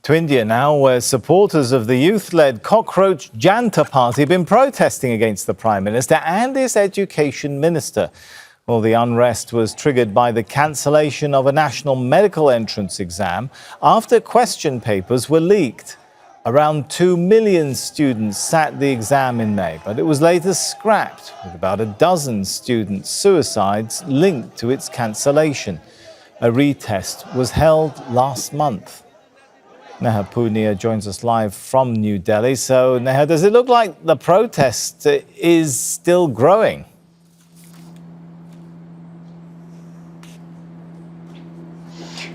To India now, where supporters of the youth-led Cockroach Janta Party have been protesting against the Prime Minister and his Education Minister. Well, the unrest was triggered by the cancellation of a national medical entrance exam after question papers were leaked. Around 2 million students sat the exam in May, but it was later scrapped, with about a dozen student suicides linked to its cancellation. A retest was held last month. Neha Poonia joins us live from New Delhi. So, Neha, does it look like the protest is still growing?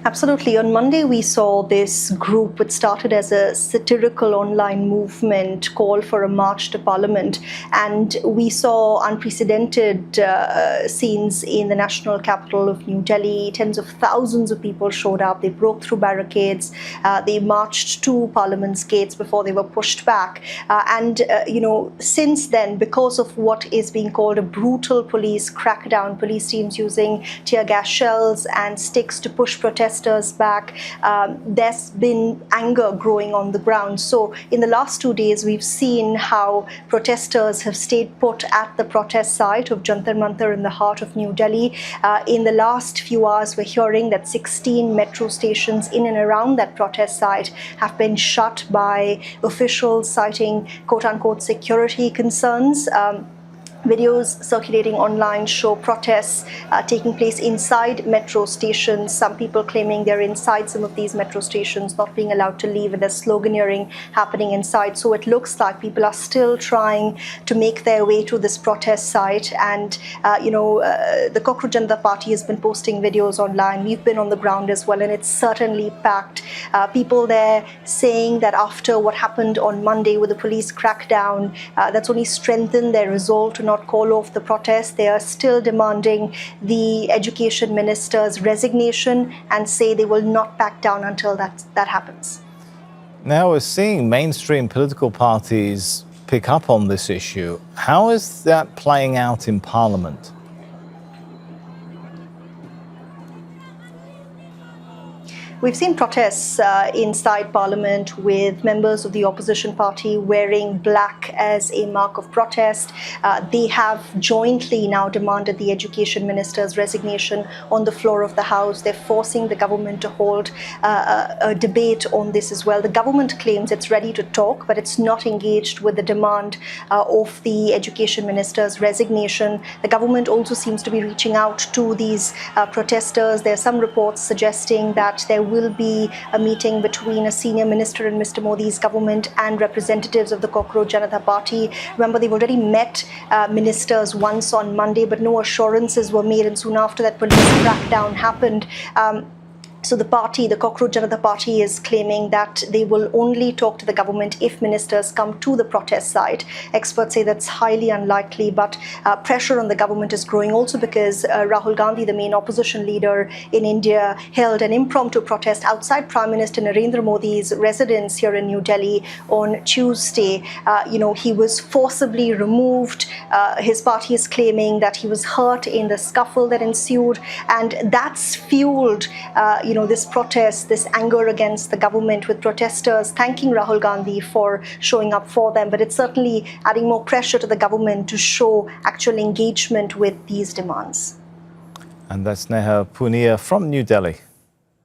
Absolutely. On Monday, we saw this group, which started as a satirical online movement, call for a march to Parliament. And we saw unprecedented scenes in the national capital of New Delhi. Tens of thousands of people showed up. They broke through barricades. They marched to Parliament's gates before they were pushed back. Since then, because of what is being called a brutal police crackdown, police teams using tear gas shells and sticks to push protesters back, there's been anger growing on the ground. So in the last 2 days, we've seen how protesters have stayed put at the protest site of Jantar Mantar in the heart of New Delhi. In the last few hours, we're hearing that 16 metro stations in and around that protest site have been shut by officials citing quote-unquote security concerns. Videos circulating online show protests taking place inside metro stations. Some people claiming they're inside some of these metro stations, not being allowed to leave, and there's sloganeering happening inside. So it looks like people are still trying to make their way to this protest site. And, the Cockroach Janta Party has been posting videos online. We've been on the ground as well, and it's certainly packed. People there saying that after what happened on Monday with the police crackdown, that's only strengthened their resolve to not call off the protest. They are still demanding the Education Minister's resignation and say they will not back down until that happens. Now we're seeing mainstream political parties pick up on this issue. How is that playing out in Parliament? We've seen protests inside Parliament with members of the opposition party wearing black as a mark of protest. They have jointly now demanded the Education Minister's resignation on the floor of the House. They're forcing the government to hold a debate on this as well. The government claims it's ready to talk, but it's not engaged with the demand of the Education Minister's resignation. The government also seems to be reaching out to these protesters. There are some reports suggesting that there will be a meeting between a senior minister in Mr. Modi's government and representatives of the Cockroach Janta Party. Remember, they've already met ministers once on Monday, but no assurances were made, and soon after that police crackdown happened. So the Cockroach Janta Party, is claiming that they will only talk to the government if ministers come to the protest site. Experts say that's highly unlikely, but pressure on the government is growing also because Rahul Gandhi, the main opposition leader in India, held an impromptu protest outside Prime Minister Narendra Modi's residence here in New Delhi on Tuesday. He was forcibly removed. His party is claiming that he was hurt in the scuffle that ensued, and that's fueled this protest, this anger against the government, with protesters thanking Rahul Gandhi for showing up for them. But it's certainly adding more pressure to the government to show actual engagement with these demands. And that's Neha Poonia from New Delhi.